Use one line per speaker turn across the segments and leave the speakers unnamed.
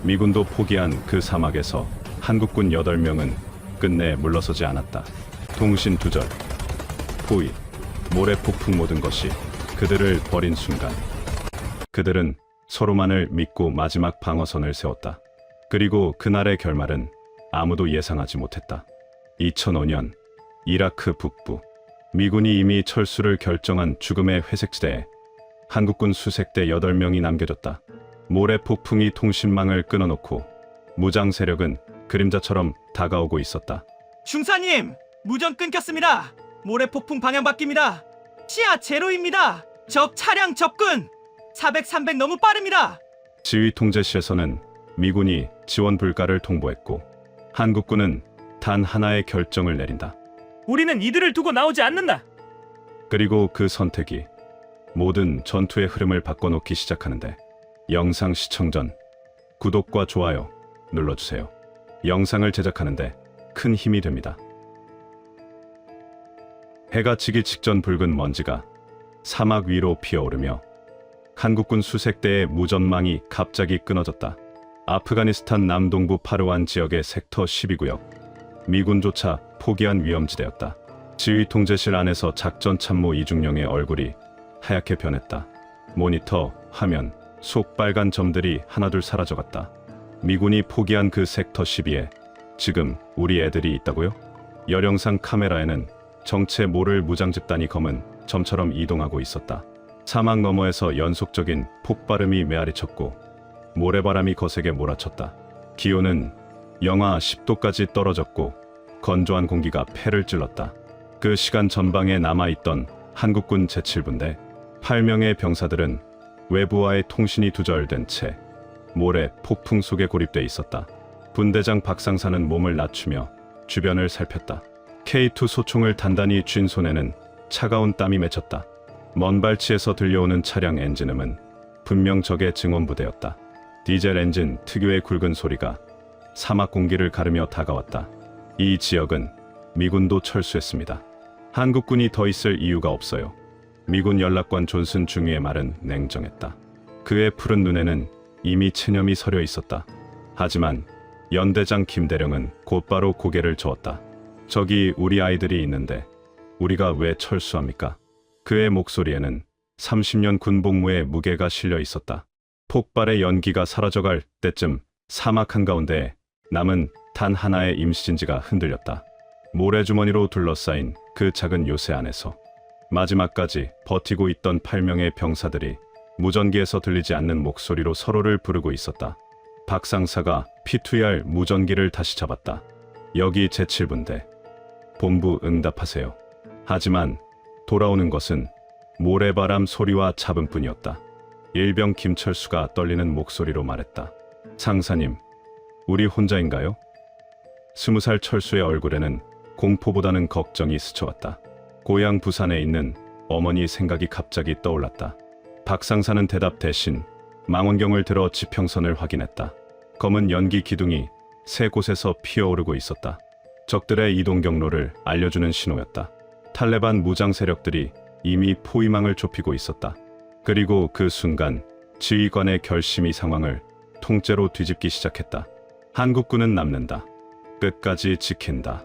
미군도 포기한 그 사막에서 한국군 8명은 끝내 물러서지 않았다. 통신 두절, 포위, 모래 폭풍 모든 것이 그들을 버린 순간 그들은 서로만을 믿고 마지막 방어선을 세웠다. 그리고 그날의 결말은 아무도 예상하지 못했다. 2005년 이라크 북부 미군이 이미 철수를 결정한 죽음의 회색지대에 한국군 수색대 8명이 남겨졌다. 모래 폭풍이 통신망을 끊어놓고 무장 세력은 그림자처럼 다가오고 있었다.
중사님, 무전 끊겼습니다. 모래 폭풍 방향 바뀝니다. 시야 제로입니다. 적 차량 접근. 400, 300 너무 빠릅니다.
지휘 통제실에서는 미군이 지원 불가를 통보했고 한국군은 단 하나의 결정을 내린다.
우리는 이들을 두고 나오지 않는다.
그리고 그 선택이 모든 전투의 흐름을 바꿔놓기 시작하는데, 영상 시청 전 구독과 좋아요 눌러주세요. 영상을 제작하는데 큰 힘이 됩니다. 해가 지기 직전 붉은 먼지가 사막 위로 피어오르며 한국군 수색대의 무전망이 갑자기 끊어졌다. 아프가니스탄 남동부 파르완 지역의 섹터 12구역, 미군조차 포기한 위험지대였다. 지휘 통제실 안에서 작전 참모 이중령의 얼굴이 하얗게 변했다. 모니터, 화면, 속 빨간 점들이 하나둘 사라져갔다. 미군이 포기한 그 섹터 12에 지금 우리 애들이 있다고요? 열영상 카메라에는 정체 모를 무장 집단이 검은 점처럼 이동하고 있었다. 사막 너머에서 연속적인 폭발음이 메아리쳤고 모래바람이 거세게 몰아쳤다. 기온은 영하 10도까지 떨어졌고 건조한 공기가 폐를 찔렀다. 그 시간 전방에 남아있던 한국군 제7분대 8명의 병사들은 외부와의 통신이 두절된 채 모래 폭풍 속에 고립돼 있었다. 분대장 박상사는 몸을 낮추며 주변을 살폈다. K2 소총을 단단히 쥔 손에는 차가운 땀이 맺혔다. 먼 발치에서 들려오는 차량 엔진음은 분명 적의 증원부대였다. 디젤 엔진 특유의 굵은 소리가 사막 공기를 가르며 다가왔다. 이 지역은 미군도 철수했습니다. 한국군이 더 있을 이유가 없어요. 미군 연락관 존슨 중위의 말은 냉정했다. 그의 푸른 눈에는 이미 체념이 서려 있었다. 하지만 연대장 김대령은 곧바로 고개를 저었다. 저기 우리 아이들이 있는데 우리가 왜 철수합니까? 그의 목소리에는 30년 군복무의 무게가 실려 있었다. 폭발의 연기가 사라져갈 때쯤 사막 한가운데 남은 단 하나의 임시진지가 흔들렸다. 모래주머니로 둘러싸인 그 작은 요새 안에서 마지막까지 버티고 있던 8명의 병사들이 무전기에서 들리지 않는 목소리로 서로를 부르고 있었다. 박상사가 P2R 무전기를 다시 잡았다. 여기 제7분대. 본부 응답하세요. 하지만 돌아오는 것은 모래바람 소리와 잡음뿐이었다. 일병 김철수가 떨리는 목소리로 말했다. 상사님, 우리 혼자인가요? 20살 철수의 얼굴에는 공포보다는 걱정이 스쳐왔다. 고향 부산에 있는 어머니의 생각이 갑자기 떠올랐다. 박상사는 대답 대신 망원경을 들어 지평선을 확인했다. 검은 연기 기둥이 세 곳에서 피어오르고 있었다. 적들의 이동 경로를 알려주는 신호였다. 탈레반 무장 세력들이 이미 포위망을 좁히고 있었다. 그리고 그 순간 지휘관의 결심이 상황을 통째로 뒤집기 시작했다. 한국군은 남는다. 끝까지 지킨다.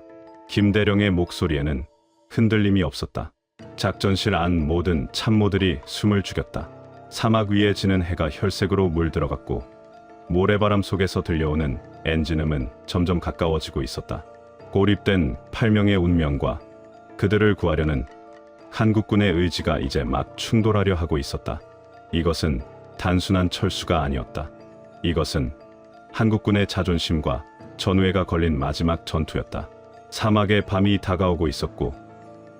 김대령의 목소리에는 흔들림이 없었다. 작전실 안 모든 참모들이 숨을 죽였다. 사막 위에 지는 해가 혈색으로 물들어갔고 모래바람 속에서 들려오는 엔진음은 점점 가까워지고 있었다. 고립된 8명의 운명과 그들을 구하려는 한국군의 의지가 이제 막 충돌하려 하고 있었다. 이것은 단순한 철수가 아니었다. 이것은 한국군의 자존심과 전우회가 걸린 마지막 전투였다. 사막의 밤이 다가오고 있었고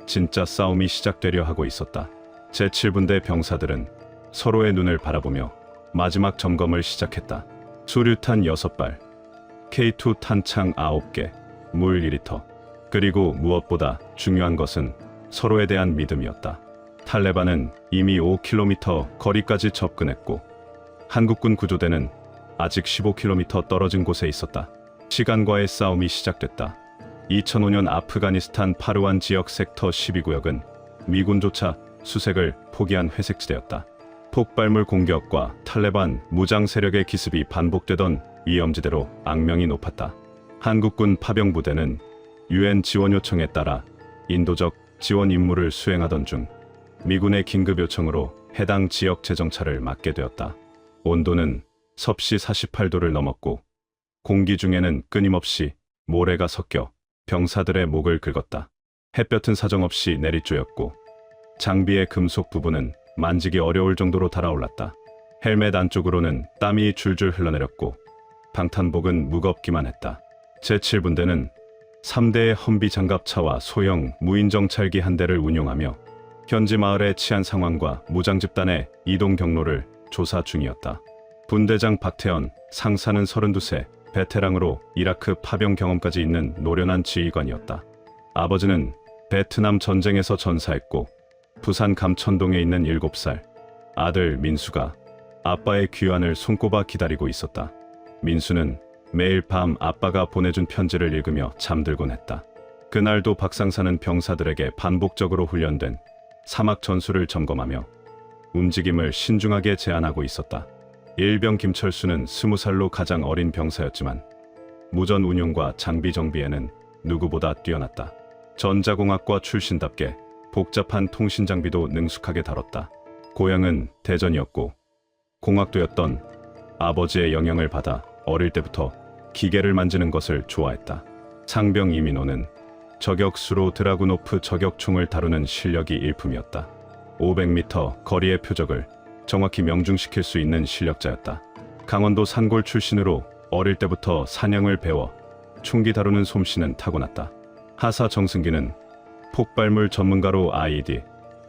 진짜 싸움이 시작되려 하고 있었다. 제7분대 병사들은 서로의 눈을 바라보며 마지막 점검을 시작했다. 수류탄 6발, K2 탄창 9개, 물 2리터. 그리고 무엇보다 중요한 것은 서로에 대한 믿음이었다. 탈레반은 이미 5km 거리까지 접근했고 한국군 구조대는 아직 15km 떨어진 곳에 있었다. 시간과의 싸움이 시작됐다. 2005년 아프가니스탄 파르완 지역 섹터 12구역은 미군조차 수색을 포기한 회색지대였다. 폭발물 공격과 탈레반 무장 세력의 기습이 반복되던 위험지대로 악명이 높았다. 한국군 파병부대는 UN 지원 요청에 따라 인도적 지원 임무를 수행하던 중 미군의 긴급 요청으로 해당 지역 재정찰을 맡게 되었다. 온도는 섭씨 48도를 넘었고 공기 중에는 끊임없이 모래가 섞여 병사들의 목을 긁었다. 햇볕은 사정없이 내리쬐었고 장비의 금속 부분은 만지기 어려울 정도로 달아올랐다. 헬멧 안쪽으로는 땀이 줄줄 흘러내렸고 방탄복은 무겁기만 했다. 제7분대는 3대의 험비 장갑차와 소형 무인정찰기 한 대를 운용하며 현지 마을의 치안 상황과 무장 집단의 이동 경로를 조사 중이었다. 분대장 박태현, 상사는 32세, 베테랑으로 이라크 파병 경험까지 있는 노련한 지휘관이었다. 아버지는 베트남 전쟁에서 전사했고 부산 감천동에 있는 7살 아들 민수가 아빠의 귀환을 손꼽아 기다리고 있었다. 민수는 매일 밤 아빠가 보내준 편지를 읽으며 잠들곤 했다. 그날도 박상사는 병사들에게 반복적으로 훈련된 사막 전술을 점검하며 움직임을 신중하게 제안하고 있었다. 일병 김철수는 20살로 가장 어린 병사였지만 무전 운용과 장비 정비에는 누구보다 뛰어났다. 전자공학과 출신답게 복잡한 통신 장비도 능숙하게 다뤘다. 고향은 대전이었고 공학도였던 아버지의 영향을 받아 어릴 때부터 기계를 만지는 것을 좋아했다. 상병 이민호는 저격수로 드라구노프 저격총을 다루는 실력이 일품이었다. 500m 거리의 표적을 정확히 명중시킬 수 있는 실력자였다. 강원도 산골 출신으로 어릴 때부터 사냥을 배워 총기 다루는 솜씨는 타고났다. 하사 정승기는 폭발물 전문가로 IED,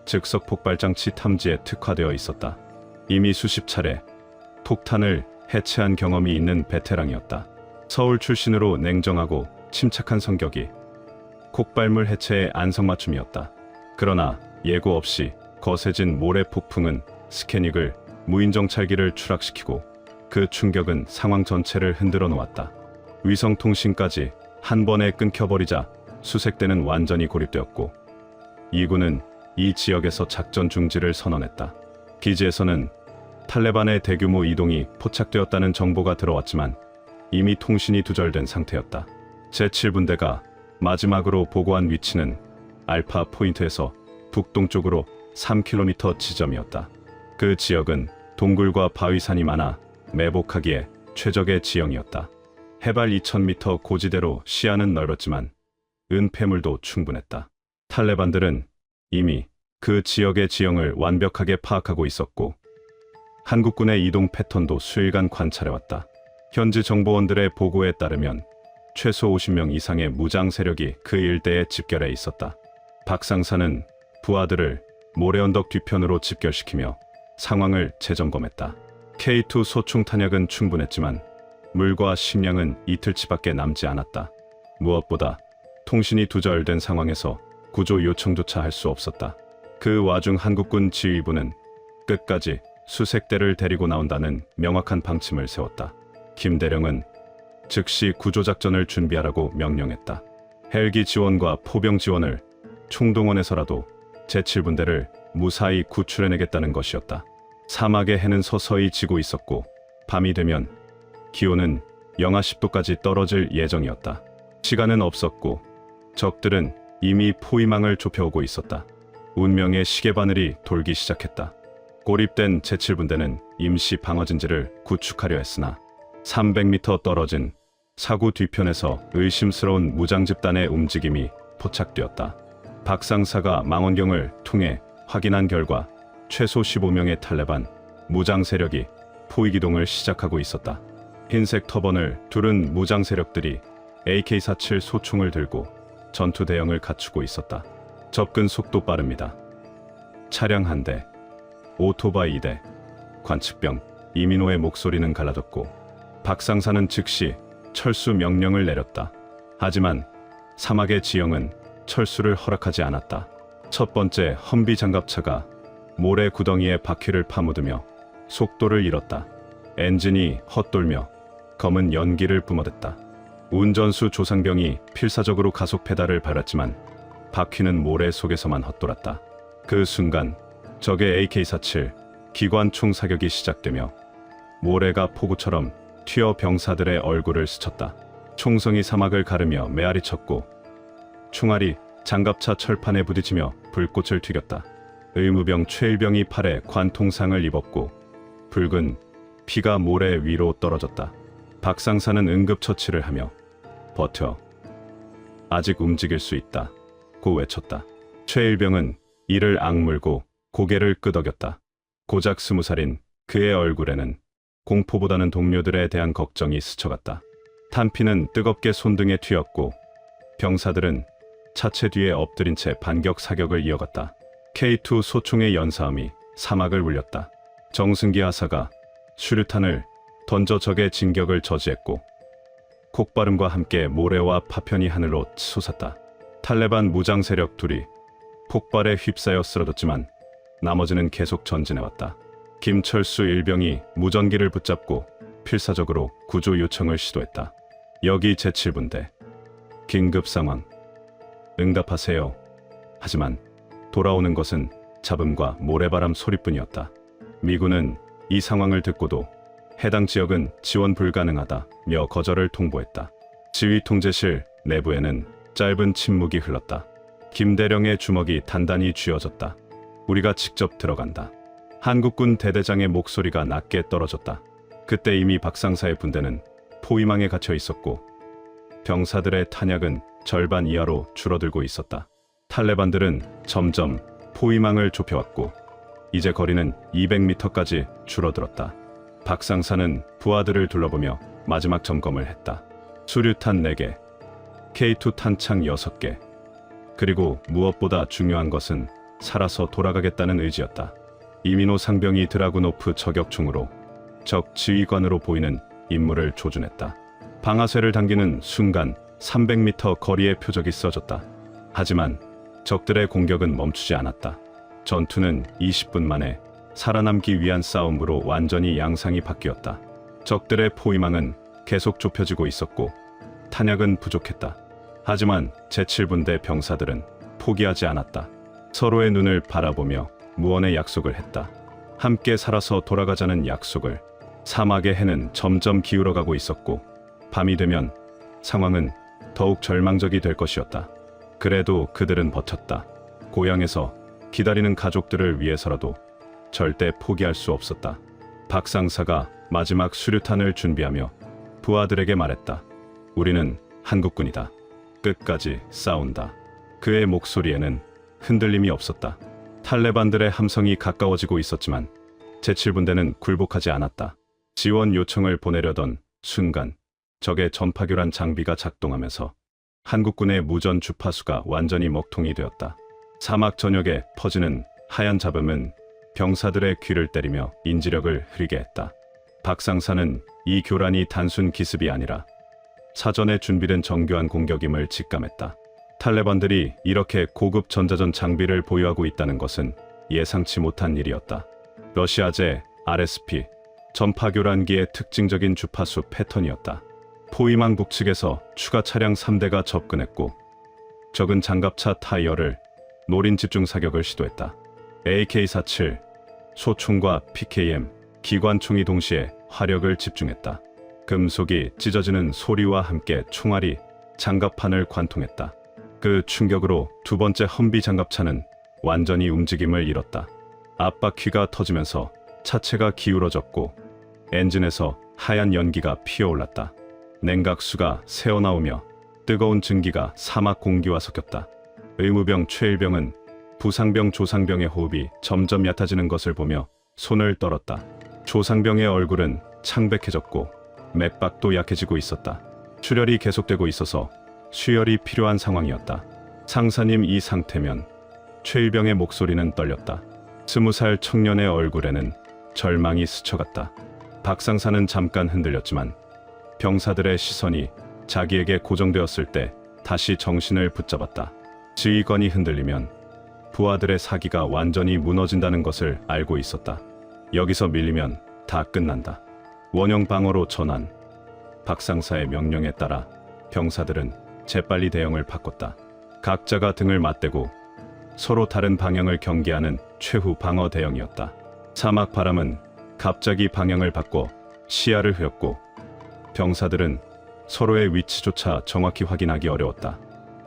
즉석 폭발장치 탐지에 특화되어 있었다. 이미 수십 차례 폭탄을 해체한 경험이 있는 베테랑이었다. 서울 출신으로 냉정하고 침착한 성격이 폭발물 해체의 안성맞춤이었다. 그러나 예고 없이 거세진 모래 폭풍은 스캐닉을 무인정찰기를 추락시키고 그 충격은 상황 전체를 흔들어 놓았다. 위성통신까지 한 번에 끊겨버리자 수색대는 완전히 고립되었고 이군은 이 지역에서 작전 중지를 선언했다. 기지에서는 탈레반의 대규모 이동이 포착되었다는 정보가 들어왔지만 이미 통신이 두절된 상태였다. 제7분대가 마지막으로 보고한 위치는 알파 포인트에서 북동쪽으로 3km 지점이었다. 그 지역은 동굴과 바위산이 많아 매복하기에 최적의 지형이었다. 해발 2000m 고지대로 시야는 넓었지만 은폐물도 충분했다. 탈레반들은 이미 그 지역의 지형을 완벽하게 파악하고 있었고 한국군의 이동 패턴도 수일간 관찰해왔다. 현지 정보원들의 보고에 따르면 최소 50명 이상의 무장 세력이 그 일대에 집결해 있었다. 박상사는 부하들을 모래언덕 뒤편으로 집결시키며 상황을 재점검했다. K2 소총 탄약은 충분했지만 물과 식량은 이틀치밖에 남지 않았다. 무엇보다 통신이 두절된 상황에서 구조 요청조차 할 수 없었다. 그 와중 한국군 지휘부는 끝까지 수색대를 데리고 나온다는 명확한 방침을 세웠다. 김대령은 즉시 구조작전을 준비하라고 명령했다. 헬기 지원과 포병 지원을 총동원해서라도 제7분대를 무사히 구출해내겠다는 것이었다. 사막의 해는 서서히 지고 있었고 밤이 되면 기온은 영하 10도까지 떨어질 예정이었다. 시간은 없었고 적들은 이미 포위망을 좁혀오고 있었다. 운명의 시계바늘이 돌기 시작했다. 고립된 제7분대는 임시 방어진지를 구축하려 했으나 300m 떨어진 사구 뒤편에서 의심스러운 무장집단의 움직임이 포착되었다. 박상사가 망원경을 통해 확인한 결과 최소 15명의 탈레반 무장 세력이 포위기동을 시작하고 있었다. 흰색 터번을 두른 무장 세력들이 AK-47 소총을 들고 전투 대형을 갖추고 있었다. 접근 속도 빠릅니다. 차량 한 대, 오토바이 2대, 관측병 이민호의 목소리는 갈라졌고 박상사는 즉시 철수 명령을 내렸다. 하지만 사막의 지형은 철수를 허락하지 않았다. 첫 번째 험비 장갑차가 모래 구덩이에 바퀴를 파묻으며 속도를 잃었다. 엔진이 헛돌며 검은 연기를 뿜어댔다. 운전수 조상병이 필사적으로 가속 페달을 밟았지만 바퀴는 모래 속에서만 헛돌았다. 그 순간 적의 AK-47 기관총 사격이 시작되며 모래가 폭우처럼 튀어 병사들의 얼굴을 스쳤다. 총성이 사막을 가르며 메아리 쳤고 총알이 장갑차 철판에 부딪히며 불꽃을 튀겼다. 의무병 최일병이 팔에 관통상을 입었고 붉은 피가 모래 위로 떨어졌다. 박상사는 응급처치를 하며 버텨. 아직 움직일 수 있다. 고 외쳤다. 최일병은 이를 악물고 고개를 끄덕였다. 고작 20살인 그의 얼굴에는 공포보다는 동료들에 대한 걱정이 스쳐갔다. 탄피는 뜨겁게 손등에 튀었고 병사들은 차체 뒤에 엎드린 채 반격 사격을 이어갔다. K2 소총의 연사음이 사막을 울렸다. 정승기 하사가 수류탄을 던져 적의 진격을 저지했고 폭발음과 함께 모래와 파편이 하늘로 솟았다. 탈레반 무장 세력 둘이 폭발에 휩싸여 쓰러졌지만 나머지는 계속 전진해왔다. 김철수 일병이 무전기를 붙잡고 필사적으로 구조 요청을 시도했다. 여기 제7분대. 긴급 상황. 응답하세요. 하지만 돌아오는 것은 잡음과 모래바람 소리뿐이었다. 미군은 이 상황을 듣고도 해당 지역은 지원 불가능하다며 거절을 통보했다. 지휘 통제실 내부에는 짧은 침묵이 흘렀다. 김대령의 주먹이 단단히 쥐어졌다. 우리가 직접 들어간다. 한국군 대대장의 목소리가 낮게 떨어졌다. 그때 이미 박상사의 분대는 포위망에 갇혀 있었고 병사들의 탄약은 절반 이하로 줄어들고 있었다. 탈레반들은 점점 포위망을 좁혀왔고 이제 거리는 200m까지 줄어들었다. 박상사는 부하들을 둘러보며 마지막 점검을 했다. 수류탄 4개, K2 탄창 6개, 그리고 무엇보다 중요한 것은 살아서 돌아가겠다는 의지였다. 이민호 상병이 드라구노프 저격총으로 적 지휘관으로 보이는 임무를 조준했다. 방아쇠를 당기는 순간 300m 거리의 표적이 써졌다. 하지만 적들의 공격은 멈추지 않았다. 전투는 20분 만에 살아남기 위한 싸움으로 완전히 양상이 바뀌었다. 적들의 포위망은 계속 좁혀지고 있었고 탄약은 부족했다. 하지만 제7분대 병사들은 포기하지 않았다. 서로의 눈을 바라보며 무언의 약속을 했다. 함께 살아서 돌아가자는 약속을. 사막의 해는 점점 기울어가고 있었고 밤이 되면 상황은 더욱 절망적이 될 것이었다. 그래도 그들은 버텼다. 고향에서 기다리는 가족들을 위해서라도 절대 포기할 수 없었다. 박상사가 마지막 수류탄을 준비하며 부하들에게 말했다. 우리는 한국군이다. 끝까지 싸운다. 그의 목소리에는 흔들림이 없었다. 탈레반들의 함성이 가까워지고 있었지만 제7분대는 굴복하지 않았다. 지원 요청을 보내려던 순간 적의 전파교란 장비가 작동하면서 한국군의 무전 주파수가 완전히 먹통이 되었다. 사막 전역에 퍼지는 하얀 잡음은 병사들의 귀를 때리며 인지력을 흐리게 했다. 박상사는 이 교란이 단순 기습이 아니라 사전에 준비된 정교한 공격임을 직감했다. 탈레반들이 이렇게 고급 전자전 장비를 보유하고 있다는 것은 예상치 못한 일이었다. 러시아제 RSP 전파교란기의 특징적인 주파수 패턴이었다. 포위망 북측에서 추가 차량 3대가 접근했고 적은 장갑차 타이어를 노린 집중 사격을 시도했다. AK-47 소총과 PKM 기관총이 동시에 화력을 집중했다. 금속이 찢어지는 소리와 함께 총알이 장갑판을 관통했다. 그 충격으로 두 번째 험비 장갑차는 완전히 움직임을 잃었다. 앞바퀴가 터지면서 차체가 기울어졌고 엔진에서 하얀 연기가 피어올랐다. 냉각수가 새어나오며 뜨거운 증기가 사막 공기와 섞였다. 의무병 최일병은 부상병 조상병의 호흡이 점점 얕아지는 것을 보며 손을 떨었다. 조상병의 얼굴은 창백해졌고 맥박도 약해지고 있었다. 출혈이 계속되고 있어서 수혈이 필요한 상황이었다. 상사님, 이 상태면. 최일병의 목소리는 떨렸다. 20살 청년의 얼굴에는 절망이 스쳐갔다. 박상사는 잠깐 흔들렸지만 병사들의 시선이 자기에게 고정되었을 때 다시 정신을 붙잡았다. 지휘관이 흔들리면 부하들의 사기가 완전히 무너진다는 것을 알고 있었다. 여기서 밀리면 다 끝난다. 원형 방어로 전환. 박상사의 명령에 따라 병사들은 재빨리 대형을 바꿨다. 각자가 등을 맞대고 서로 다른 방향을 경계하는 최후 방어 대형이었다. 사막 바람은 갑자기 방향을 바꿔 시야를 흐렸고 병사들은 서로의 위치조차 정확히 확인하기 어려웠다.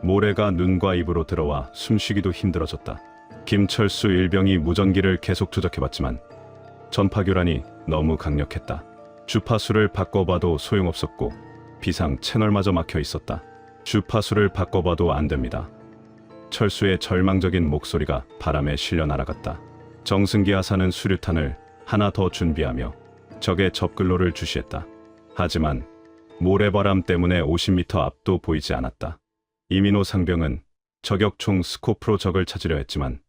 모래가 눈과 입으로 들어와 숨쉬기도 힘들어졌다. 김철수 일병이 무전기를 계속 조작해봤지만 전파교란이 너무 강력했다. 주파수를 바꿔봐도 소용없었고 비상 채널마저 막혀 있었다. 주파수를 바꿔봐도 안 됩니다. 철수의 절망적인 목소리가 바람에 실려 날아갔다. 정승기 하사는 수류탄을 하나 더 준비하며 적의 접근로를 주시했다. 하지만 모래바람 때문에 50m 앞도 보이지 않았다. 이민호 상병은 저격총 스코프로 적을 찾으려 했지만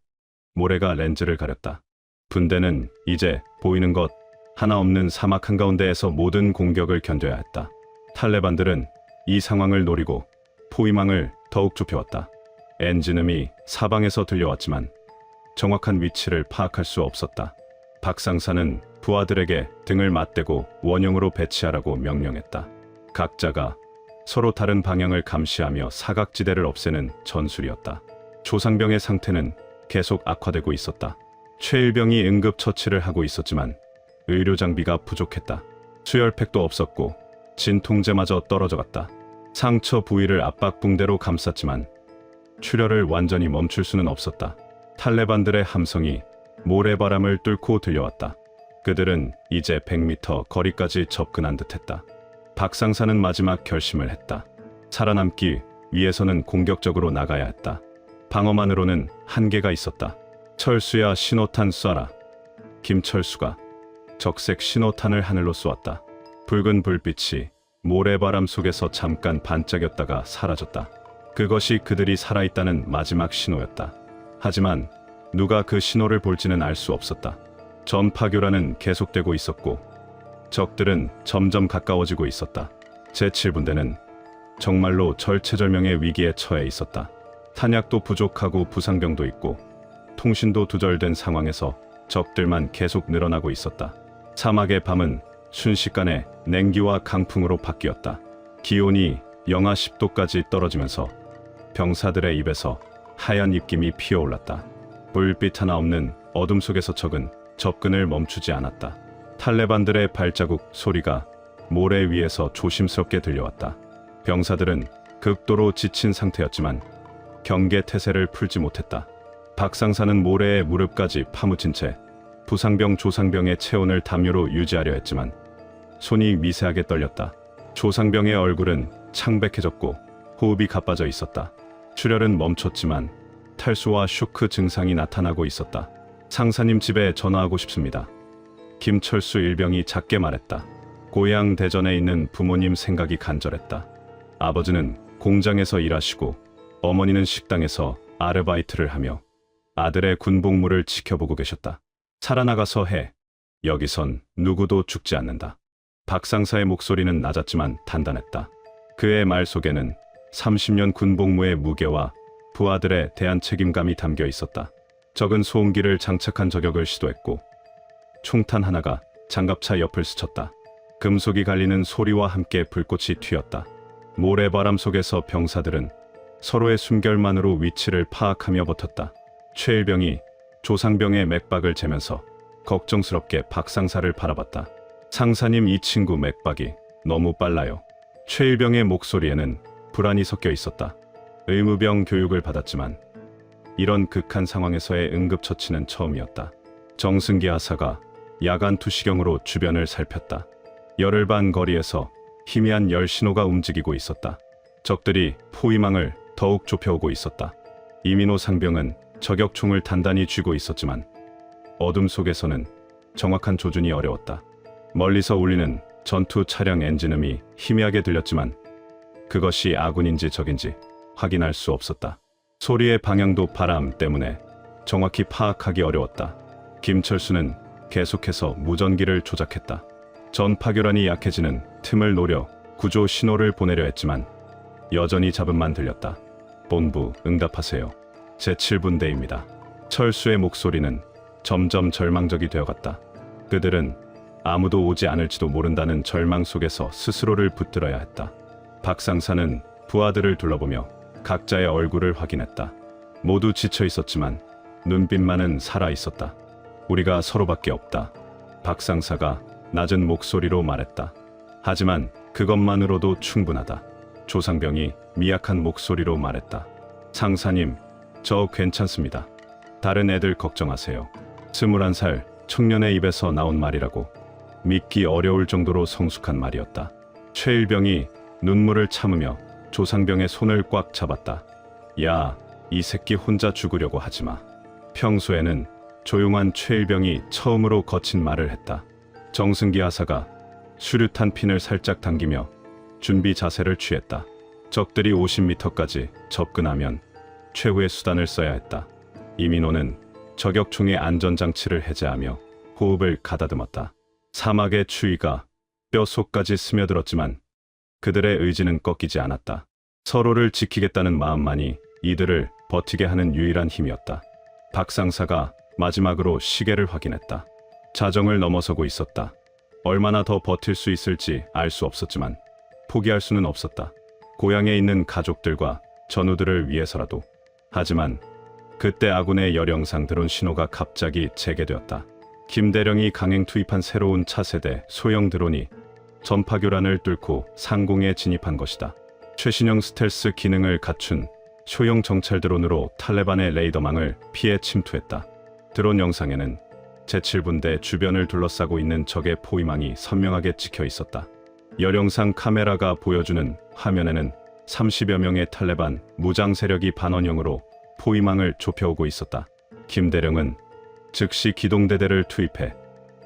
모래가 렌즈를 가렸다. 분대는 이제 보이는 것 하나 없는 사막 한가운데에서 모든 공격을 견뎌야 했다. 탈레반들은 이 상황을 노리고 포위망을 더욱 좁혀왔다. 엔진음이 사방에서 들려왔지만 정확한 위치를 파악할 수 없었다. 박상사는 부하들에게 등을 맞대고 원형으로 배치하라고 명령했다. 각자가 서로 다른 방향을 감시하며 사각지대를 없애는 전술이었다. 조상병의 상태는 계속 악화되고 있었다. 최일병이 응급처치를 하고 있었지만 의료 장비가 부족했다. 수혈팩도 없었고 진통제마저 떨어져갔다. 상처 부위를 압박붕대로 감쌌지만 출혈을 완전히 멈출 수는 없었다. 탈레반들의 함성이 모래바람을 뚫고 들려왔다. 그들은 이제 100m 거리까지 접근한 듯했다. 박상사는 마지막 결심을 했다. 살아남기 위해서는 공격적으로 나가야 했다. 방어만으로는 한계가 있었다. 철수야, 신호탄 쏴라. 김철수가 적색 신호탄을 하늘로 쏘았다. 붉은 불빛이 모래바람 속에서 잠깐 반짝였다가 사라졌다. 그것이 그들이 살아있다는 마지막 신호였다. 하지만 누가 그 신호를 볼지는 알 수 없었다. 전파교란은 계속되고 있었고 적들은 점점 가까워지고 있었다. 제7분대는 정말로 절체절명의 위기에 처해 있었다. 탄약도 부족하고 부상병도 있고 통신도 두절된 상황에서 적들만 계속 늘어나고 있었다. 사막의 밤은 순식간에 냉기와 강풍으로 바뀌었다. 기온이 영하 10도까지 떨어지면서 병사들의 입에서 하얀 입김이 피어올랐다. 불빛 하나 없는 어둠 속에서 적은 접근을 멈추지 않았다. 탈레반들의 발자국 소리가 모래 위에서 조심스럽게 들려왔다. 병사들은 극도로 지친 상태였지만 경계 태세를 풀지 못했다. 박상사는 모래에 무릎까지 파묻힌 채 부상병 조상병의 체온을 담요로 유지하려 했지만 손이 미세하게 떨렸다. 조상병의 얼굴은 창백해졌고 호흡이 가빠져 있었다. 출혈은 멈췄지만 탈수와 쇼크 증상이 나타나고 있었다. 상사님 집에 전화하고 싶습니다. 김철수 일병이 작게 말했다. 고향 대전에 있는 부모님 생각이 간절했다. 아버지는 공장에서 일하시고 어머니는 식당에서 아르바이트를 하며 아들의 군복무를 지켜보고 계셨다. 살아나가서 해. 여기선 누구도 죽지 않는다. 박상사의 목소리는 낮았지만 단단했다. 그의 말 속에는 30년 군복무의 무게와 부하들에 대한 책임감이 담겨 있었다. 적은 소음기를 장착한 저격을 시도했고 총탄 하나가 장갑차 옆을 스쳤다. 금속이 갈리는 소리와 함께 불꽃이 튀었다. 모래바람 속에서 병사들은 서로의 숨결만으로 위치를 파악하며 버텼다. 최일병이 조상병의 맥박을 재면서 걱정스럽게 박상사를 바라봤다. 상사님, 이 친구 맥박이 너무 빨라요. 최일병의 목소리에는 불안이 섞여 있었다. 의무병 교육을 받았지만 이런 극한 상황에서의 응급처치는 처음이었다. 정승기 하사가 야간 투시경으로 주변을 살폈다. 열흘 반 거리에서 희미한 열 신호가 움직이고 있었다. 적들이 포위망을 더욱 좁혀오고 있었다. 이민호 상병은 저격총을 단단히 쥐고 있었지만 어둠 속에서는 정확한 조준이 어려웠다. 멀리서 울리는 전투 차량 엔진음이 희미하게 들렸지만 그것이 아군인지 적인지 확인할 수 없었다. 소리의 방향도 바람 때문에 정확히 파악하기 어려웠다. 김철수는 계속해서 무전기를 조작했다. 전파교란이 약해지는 틈을 노려 구조 신호를 보내려 했지만 여전히 잡음만 들렸다. 본부, 응답하세요. 제7분대입니다. 철수의 목소리는 점점 절망적이 되어갔다. 그들은 아무도 오지 않을지도 모른다는 절망 속에서 스스로를 붙들어야 했다. 박상사는 부하들을 둘러보며 각자의 얼굴을 확인했다. 모두 지쳐 있었지만 눈빛만은 살아 있었다. 우리가 서로밖에 없다. 박상사가 낮은 목소리로 말했다. 하지만 그것만으로도 충분하다. 조상병이 미약한 목소리로 말했다. 상사님, 저 괜찮습니다. 다른 애들 걱정하세요. 21살 청년의 입에서 나온 말이라고 믿기 어려울 정도로 성숙한 말이었다. 최일병이 눈물을 참으며 조상병의 손을 꽉 잡았다. 야, 이 새끼 혼자 죽으려고 하지 마. 평소에는 조용한 최일병이 처음으로 거친 말을 했다. 정승기 하사가 수류탄 핀을 살짝 당기며 준비 자세를 취했다. 적들이 50m까지 접근하면 최후의 수단을 써야 했다. 이민호는 저격총의 안전장치를 해제하며 호흡을 가다듬었다. 사막의 추위가 뼛속까지 스며들었지만 그들의 의지는 꺾이지 않았다. 서로를 지키겠다는 마음만이 이들을 버티게 하는 유일한 힘이었다. 박상사가 마지막으로 시계를 확인했다. 자정을 넘어서고 있었다. 얼마나 더 버틸 수 있을지 알 수 없었지만 포기할 수는 없었다. 고향에 있는 가족들과 전우들을 위해서라도. 하지만 그때 아군의 열영상 드론 신호가 갑자기 재개되었다. 김대령이 강행 투입한 새로운 차세대 소형 드론이 전파교란을 뚫고 상공에 진입한 것이다. 최신형 스텔스 기능을 갖춘 소형 정찰 드론으로 탈레반의 레이더망을 피해 침투했다. 드론 영상에는 제7분대 주변을 둘러싸고 있는 적의 포위망이 선명하게 찍혀 있었다. 열영상 카메라가 보여주는 화면에는 30여 명의 탈레반 무장 세력이 반원형으로 포위망을 좁혀오고 있었다. 김대령은 즉시 기동대대를 투입해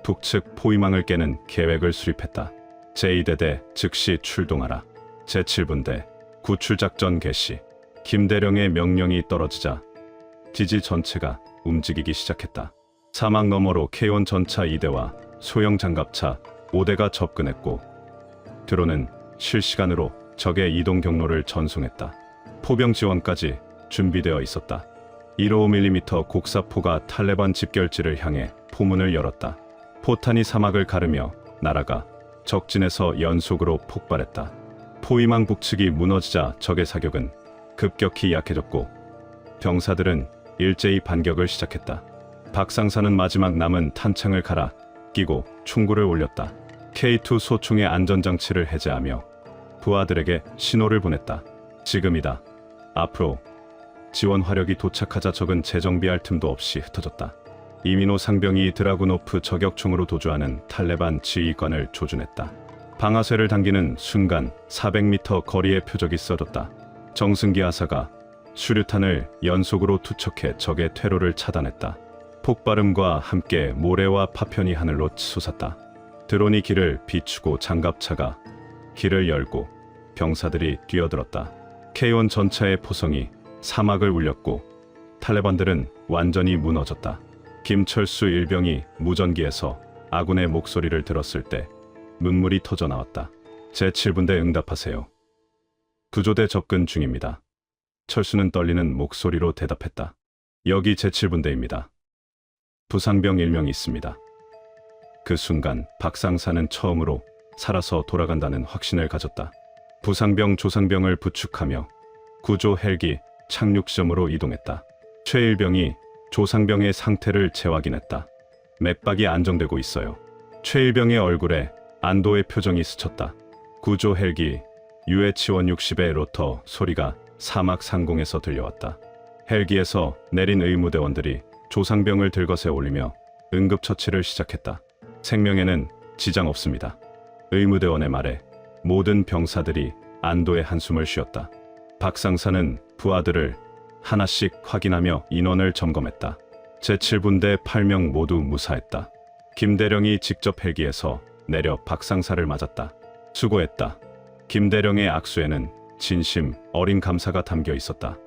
북측 포위망을 깨는 계획을 수립했다. 제2대대 즉시 출동하라. 제7분대 구출작전 개시. 김대령의 명령이 떨어지자 지지 전체가 움직이기 시작했다. 사막 너머로 K1 전차 2대와 소형 장갑차 5대가 접근했고 드론은 실시간으로 적의 이동 경로를 전송했다. 포병 지원까지 준비되어 있었다. 155mm 곡사포가 탈레반 집결지를 향해 포문을 열었다. 포탄이 사막을 가르며 날아가 적진에서 연속으로 폭발했다. 포위망 북측이 무너지자 적의 사격은 급격히 약해졌고 병사들은 일제히 반격을 시작했다. 박상사는 마지막 남은 탄창을 갈아 끼고 충구를 올렸다. K2 소총의 안전장치를 해제하며 부하들에게 신호를 보냈다. 지금이다. 앞으로. 지원 화력이 도착하자 적은 재정비할 틈도 없이 흩어졌다. 이민호 상병이 드라구노프 저격총으로 도주하는 탈레반 지휘관을 조준했다. 방아쇠를 당기는 순간 400m 거리의 표적이 써졌다. 정승기 하사가 수류탄을 연속으로 투척해 적의 퇴로를 차단했다. 폭발음과 함께 모래와 파편이 하늘로 솟았다. 드론이 길을 비추고 장갑차가 길을 열고 병사들이 뛰어들었다. K1 전차의 포성이 사막을 울렸고 탈레반들은 완전히 무너졌다. 김철수 일병이 무전기에서 아군의 목소리를 들었을 때 눈물이 터져 나왔다. 제7분대 응답하세요. 구조대 접근 중입니다. 철수는 떨리는 목소리로 대답했다. 여기 제7분대입니다. 부상병 1명 있습니다. 그 순간 박상사는 처음으로 살아서 돌아간다는 확신을 가졌다. 부상병 조상병을 부축하며 구조 헬기 착륙점으로 이동했다. 최일병이 조상병의 상태를 재확인했다. 맥박이 안정되고 있어요. 최일병의 얼굴에 안도의 표정이 스쳤다. 구조 헬기 UH-160의 로터 소리가 사막 상공에서 들려왔다. 헬기에서 내린 의무대원들이 조상병을 들것에 올리며 응급처치를 시작했다. 생명에는 지장 없습니다. 의무대원의 말에 모든 병사들이 안도의 한숨을 쉬었다. 박상사는 부하들을 하나씩 확인하며 인원을 점검했다. 제7분대 8명 모두 무사했다. 김대령이 직접 헬기에서 내려 박상사를 맞았다. 수고했다. 김대령의 악수에는 진심 어린 감사가 담겨 있었다.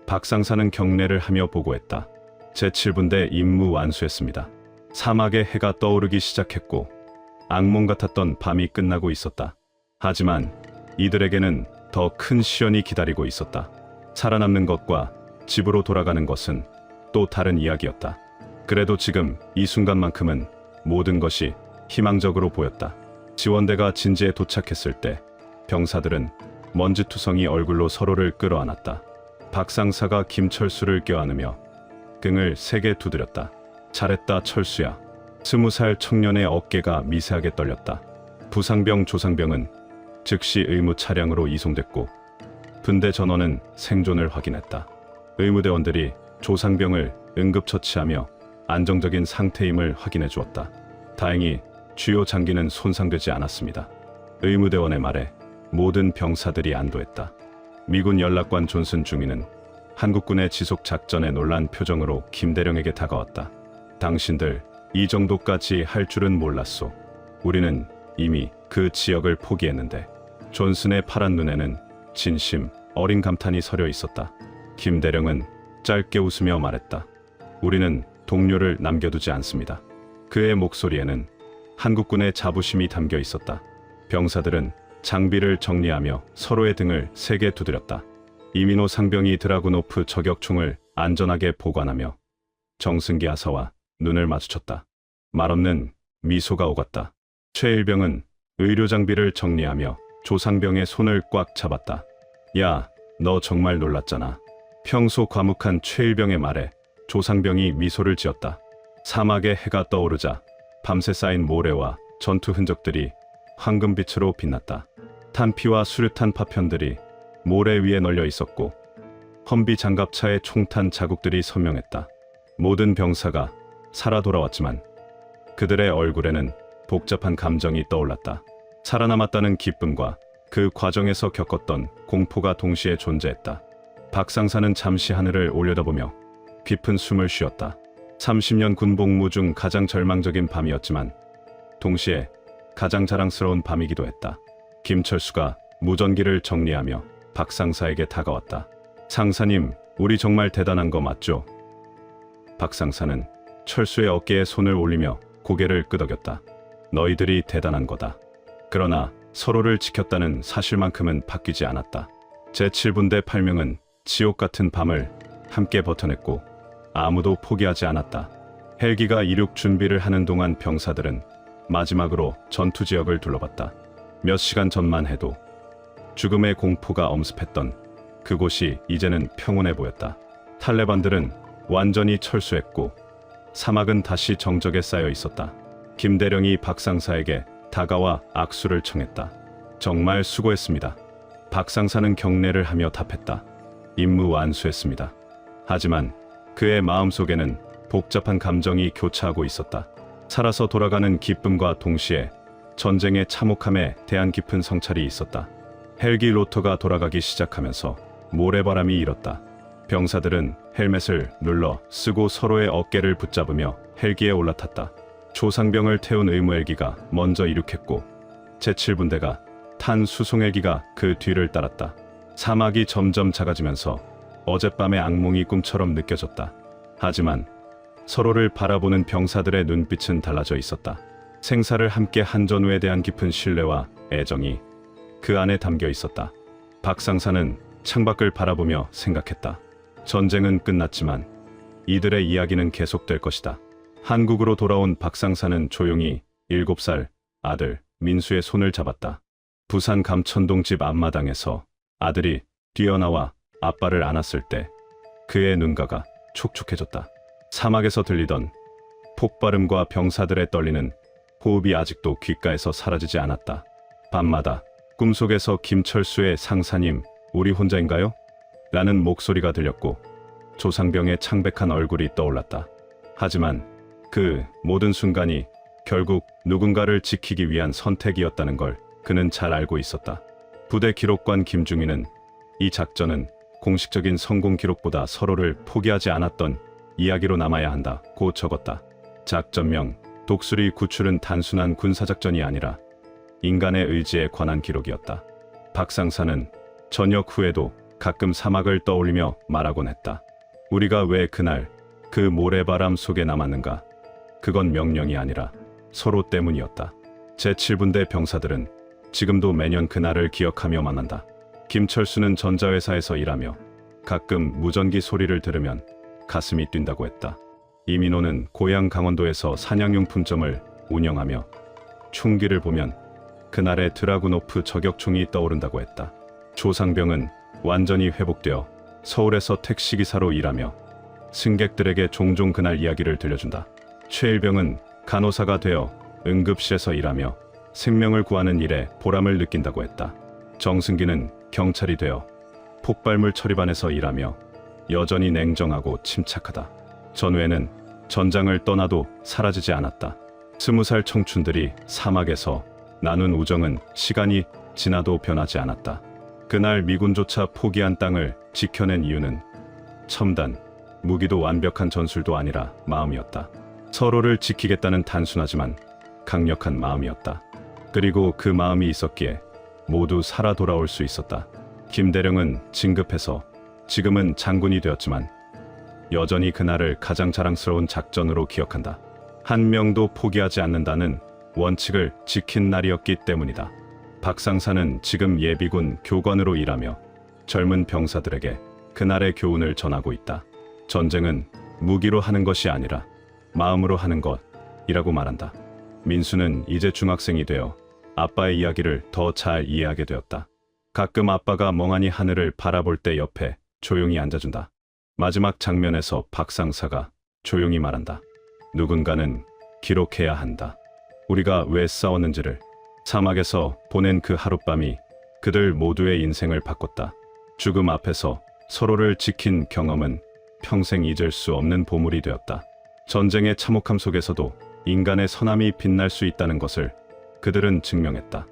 박상사는 경례를 하며 보고했다. 제7분대 임무 완수했습니다. 사막에 해가 떠오르기 시작했고 악몽 같았던 밤이 끝나고 있었다. 하지만 이들에게는 더 큰 시련이 기다리고 있었다. 살아남는 것과 집으로 돌아가는 것은 또 다른 이야기였다. 그래도 지금 이 순간만큼은 모든 것이 희망적으로 보였다. 지원대가 진지에 도착했을 때 병사들은 먼지투성이 얼굴로 서로를 끌어안았다. 박상사가 김철수를 껴안으며 등을 세게 두드렸다. 잘했다 철수야. 20살 청년의 어깨가 미세하게 떨렸다. 부상병 조상병은 즉시 의무 차량으로 이송됐고 분대 전원은 생존을 확인했다. 의무대원들이 조상병을 응급처치하며 안정적인 상태임을 확인해 주었다. 다행히 주요 장기는 손상되지 않았습니다. 의무대원의 말에 모든 병사들이 안도했다. 미군 연락관 존슨 중위는 한국군의 지속 작전에 놀란 표정으로 김대령에게 다가왔다. 당신들 이 정도까지 할 줄은 몰랐소. 우리는 이미 그 지역을 포기했는데. 존슨의 파란 눈에는 진심 어린 감탄이 서려 있었다. 김대령은 짧게 웃으며 말했다. 우리는 동료를 남겨두지 않습니다. 그의 목소리에는 한국군의 자부심이 담겨 있었다. 병사들은 장비를 정리하며 서로의 등을 세게 두드렸다. 이민호 상병이 드라구노프 저격총을 안전하게 보관하며 정승기 하사와 눈을 마주쳤다. 말없는 미소가 오갔다. 최일병은 의료 장비를 정리하며 조상병의 손을 꽉 잡았다. 야, 너 정말 놀랐잖아. 평소 과묵한 최일병의 말에 조상병이 미소를 지었다. 사막에 해가 떠오르자 밤새 쌓인 모래와 전투 흔적들이 황금빛으로 빛났다. 탄피와 수류탄 파편들이 모래 위에 널려 있었고 험비 장갑차의 총탄 자국들이 선명했다. 모든 병사가 살아 돌아왔지만 그들의 얼굴에는 복잡한 감정이 떠올랐다. 살아남았다는 기쁨과 그 과정에서 겪었던 공포가 동시에 존재했다. 박상사는 잠시 하늘을 올려다보며 깊은 숨을 쉬었다. 30년 군복무 중 가장 절망적인 밤이었지만 동시에 가장 자랑스러운 밤이기도 했다. 김철수가 무전기를 정리하며 박상사에게 다가왔다. 상사님, 우리 정말 대단한 거 맞죠? 박상사는 철수의 어깨에 손을 올리며 고개를 끄덕였다. 너희들이 대단한 거다. 그러나 서로를 지켰다는 사실만큼은 바뀌지 않았다. 제7분대 8명은 지옥 같은 밤을 함께 버텨냈고 아무도 포기하지 않았다. 헬기가 이륙 준비를 하는 동안 병사들은 마지막으로 전투 지역을 둘러봤다. 몇 시간 전만 해도 죽음의 공포가 엄습했던 그곳이 이제는 평온해 보였다. 탈레반들은 완전히 철수했고 사막은 다시 정적에 쌓여 있었다. 김대령이 박상사에게 다가와 악수를 청했다. 정말 수고했습니다. 박상사는 경례를 하며 답했다. 임무 완수했습니다. 하지만 그의 마음속에는 복잡한 감정이 교차하고 있었다. 살아서 돌아가는 기쁨과 동시에 전쟁의 참혹함에 대한 깊은 성찰이 있었다. 헬기 로터가 돌아가기 시작하면서 모래바람이 일었다. 병사들은 헬멧을 눌러 쓰고 서로의 어깨를 붙잡으며 헬기에 올라탔다. 조상병을 태운 의무 헬기가 먼저 이륙했고 제7분대가 탄 수송 헬기가 그 뒤를 따랐다. 사막이 점점 작아지면서 어젯밤의 악몽이 꿈처럼 느껴졌다. 하지만 서로를 바라보는 병사들의 눈빛은 달라져 있었다. 생사를 함께 한 전우에 대한 깊은 신뢰와 애정이 그 안에 담겨 있었다. 박상사는 창밖을 바라보며 생각했다. 전쟁은 끝났지만 이들의 이야기는 계속될 것이다. 한국으로 돌아온 박상사는 조용히 7살 아들 민수의 손을 잡았다. 부산 감천동 집 앞마당에서 아들이 뛰어나와 아빠를 안았을 때 그의 눈가가 촉촉해졌다. 사막에서 들리던 폭발음과 병사들의 떨리는 호흡이 아직도 귓가에서 사라지지 않았다. 밤마다 꿈속에서 김철수의 상사님, 우리 혼자인가요? 라는 목소리가 들렸고 조상병의 창백한 얼굴이 떠올랐다. 하지만 그 모든 순간이 결국 누군가를 지키기 위한 선택이었다는 걸 그는 잘 알고 있었다. 부대 기록관 김중희는 이 작전은 공식적인 성공 기록보다 서로를 포기하지 않았던 이야기로 남아야 한다고 적었다. 작전명 독수리 구출은 단순한 군사작전이 아니라 인간의 의지에 관한 기록이었다. 박상사는 전역 후에도 가끔 사막을 떠올리며 말하곤 했다. 우리가 왜 그날 그 모래바람 속에 남았는가? 그건 명령이 아니라 서로 때문이었다. 제7분대 병사들은 지금도 매년 그날을 기억하며 만난다. 김철수는 전자회사에서 일하며 가끔 무전기 소리를 들으면 가슴이 뛴다고 했다. 이민호는 고향 강원도에서 사냥용품점을 운영하며 총기를 보면 그날의 드라구노프 저격총이 떠오른다고 했다. 조상병은 완전히 회복되어 서울에서 택시기사로 일하며 승객들에게 종종 그날 이야기를 들려준다. 최일병은 간호사가 되어 응급실에서 일하며 생명을 구하는 일에 보람을 느낀다고 했다. 정승기는 경찰이 되어 폭발물 처리반에서 일하며 여전히 냉정하고 침착하다. 전우에는 전장을 떠나도 사라지지 않았다. 20살 청춘들이 사막에서 나눈 우정은 시간이 지나도 변하지 않았다. 그날 미군조차 포기한 땅을 지켜낸 이유는 첨단, 무기도 완벽한 전술도 아니라 마음이었다. 서로를 지키겠다는 단순하지만 강력한 마음이었다. 그리고 그 마음이 있었기에 모두 살아 돌아올 수 있었다. 김대령은 진급해서 지금은 장군이 되었지만 여전히 그날을 가장 자랑스러운 작전으로 기억한다. 한 명도 포기하지 않는다는 원칙을 지킨 날이었기 때문이다. 박상사는 지금 예비군 교관으로 일하며 젊은 병사들에게 그날의 교훈을 전하고 있다. 전쟁은 무기로 하는 것이 아니라 마음으로 하는 것이라고 말한다. 민수는 이제 중학생이 되어 아빠의 이야기를 더 잘 이해하게 되었다. 가끔 아빠가 멍하니 하늘을 바라볼 때 옆에 조용히 앉아준다. 마지막 장면에서 박상사가 조용히 말한다. 누군가는 기록해야 한다. 우리가 왜 싸웠는지를. 사막에서 보낸 그 하룻밤이 그들 모두의 인생을 바꿨다. 죽음 앞에서 서로를 지킨 경험은 평생 잊을 수 없는 보물이 되었다. 전쟁의 참혹함 속에서도 인간의 선함이 빛날 수 있다는 것을 그들은 증명했다.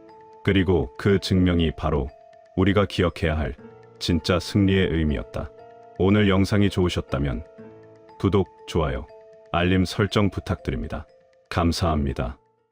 그리고 그 증명이 바로 우리가 기억해야 할 진짜 승리의 의미였다. 오늘 영상이 좋으셨다면 구독, 좋아요, 알림 설정 부탁드립니다. 감사합니다.